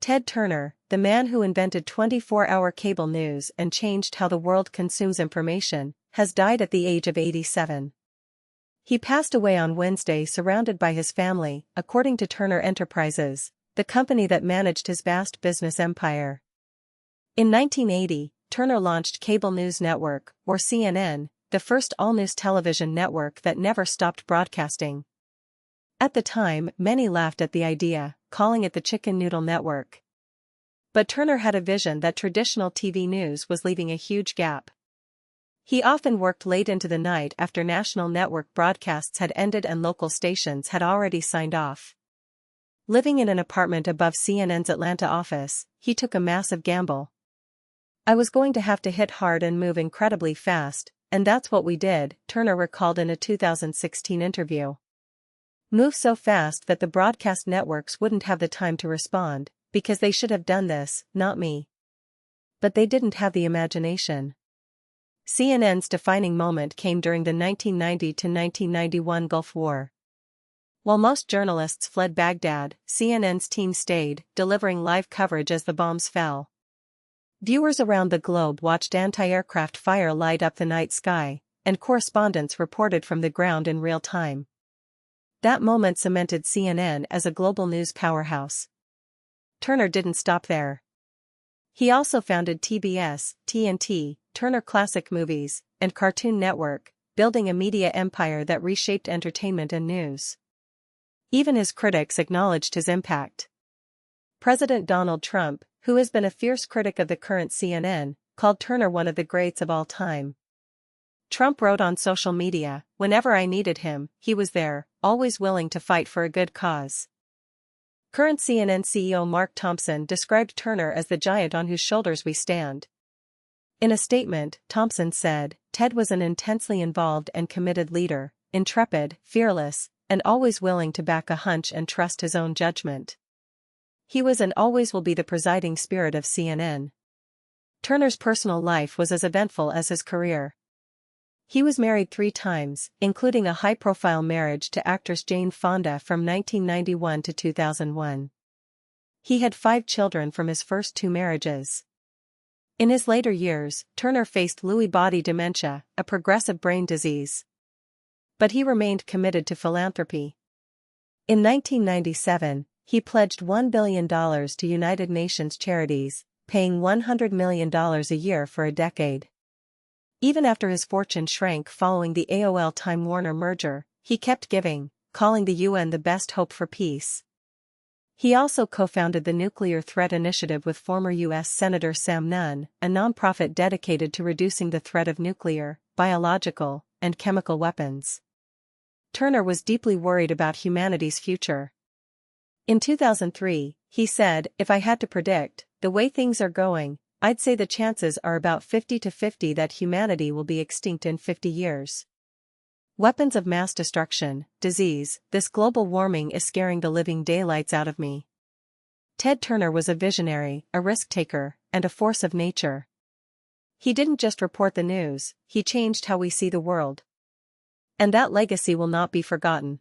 Ted Turner, the man who invented 24-hour cable news and changed how the world consumes information, has died at the age of 87. He passed away on Wednesday surrounded by his family, according to Turner Enterprises, the company that managed his vast business empire. In 1980, Turner launched Cable News Network, or CNN, the first all-news television network that never stopped broadcasting. At the time, many laughed at the idea, calling it the Chicken Noodle Network. But Turner had a vision that traditional TV news was leaving a huge gap. He often worked late into the night after national network broadcasts had ended and local stations had already signed off. Living in an apartment above CNN's Atlanta office, he took a massive gamble. "I was going to have to hit hard and move incredibly fast, and that's what we did," Turner recalled in a 2016 interview. "Move so fast that the broadcast networks wouldn't have the time to respond, because they should have done this, not me. But they didn't have the imagination." CNN's defining moment came during the 1990 to 1991 Gulf War. While most journalists fled Baghdad, CNN's team stayed, delivering live coverage as the bombs fell. Viewers around the globe watched anti-aircraft fire light up the night sky, and correspondents reported from the ground in real time. That moment cemented CNN as a global news powerhouse. Turner didn't stop there. He also founded TBS, TNT, Turner Classic Movies, and Cartoon Network, building a media empire that reshaped entertainment and news. Even his critics acknowledged his impact. President Donald Trump, who has been a fierce critic of the current CNN, called Turner one of the greats of all time. Trump wrote on social media, "Whenever I needed him, he was there, always willing to fight for a good cause." Current CNN CEO Mark Thompson described Turner as the giant on whose shoulders we stand. In a statement, Thompson said, "Ted was an intensely involved and committed leader, intrepid, fearless, and always willing to back a hunch and trust his own judgment. He was and always will be the presiding spirit of CNN." Turner's personal life was as eventful as his career. He was married 3 times, including a high-profile marriage to actress Jane Fonda from 1991 to 2001. He had 5 children from his first 2 marriages. In his later years, Turner faced Lewy body dementia, a progressive brain disease. But he remained committed to philanthropy. In 1997, he pledged $1 billion to United Nations charities, paying $100 million a year for a decade. Even after his fortune shrank following the AOL-Time Warner merger, he kept giving, calling the UN the best hope for peace. He also co-founded the Nuclear Threat Initiative with former U.S. Senator Sam Nunn, a nonprofit dedicated to reducing the threat of nuclear, biological, and chemical weapons. Turner was deeply worried about humanity's future. In 2003, he said, "If I had to predict, the way things are going, I'd say the chances are about 50-50 that humanity will be extinct in 50 years. Weapons of mass destruction, disease, this global warming is scaring the living daylights out of me." Ted Turner was a visionary, a risk-taker, and a force of nature. He didn't just report the news, he changed how we see the world. And that legacy will not be forgotten.